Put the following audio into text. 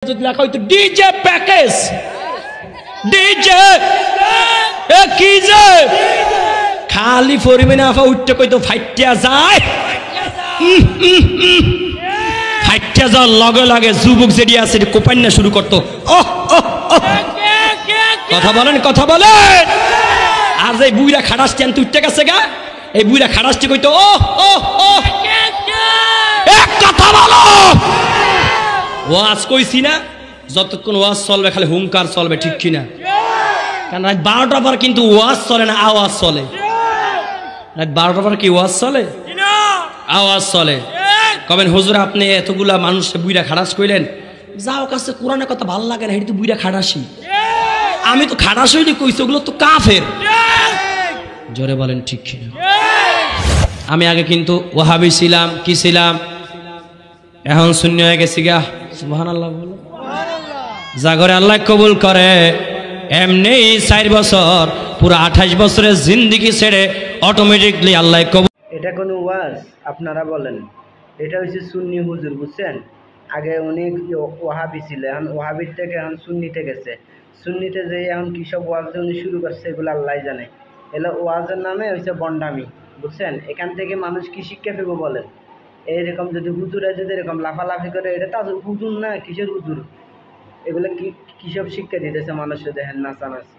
লেখা হইতো DJ package DJ কি যে খালি ফরিমিনা আফা উঠতে কইতো ফাইটিয়া যায় ফাইটিয়া যাওয়ার লগে লগে যুবক যেটি আছে কোপান্না শুরু করতো কথা বলেন আজ এই বুইরা খাড়াসটি আনতে উঠতে গেছে গা এই বুইরা খাড়াসটি কইতো এক কথা বলো ওয়াজ কইছি না যতক্ষণ ওয়াজ চলবে খালি হুঙ্কার চলবে ঠিক কিনা কারণ রাত 12টার পর কিন্তু ওয়াজ চলে না আওয়াজ চলে রাত 12টার পর কি ওয়াজ চলে আওয়াজ চলে কবেন হুজুর আপনি এতগুলা মানুষ বুইরা খাড়াস কইলেন যাও কাছে কোরআনের কথা ভালো লাগে না হেডি তো বুইরা খাড়াসি আমি তো খাড়াস হইনি কইছি ওগুলো তো কাফের জোরে বলেন ঠিক কিনা আমি আগে কিন্তু ওয়াহাবি ছিলাম কি ছিলাম এখন শূন্য হয়ে গেছি গা সুবহানাল্লাহ বলো জাগরে আল্লাহ কবুল করে এমনি 4 বছর পুরো 28 বছরের জিন্দেগি ছেড়ে অটোমেটিকলি আল্লাহ কবুল। এটা কোনো ওয়াজ আপনারা বলেন, এটা হচ্ছে সুন্নি হুজুর, বুঝছেন? আগে উনি ওয়াহাবি ছিল, এখন ওয়াহাবির থেকে এখন সুন্নিতে গেছে। সুন্নিতে যে এখন কী সব ওয়াজ উনি শুরু করছে এগুলো আল্লাহ জানে। এগুলো ওয়াজের নামে হচ্ছে বন্ডামি, বুঝছেন? এখান থেকে মানুষ কি শিক্ষা পেব বলেন? এইরকম যদি হুজুরা যদি এরকম লাফালাফি করে, এটা তো হুজুর না, কিসের হুজুর? এগুলো কি সব শিক্ষা দিতেছে মানুষের, দেখেন নাচানাচি।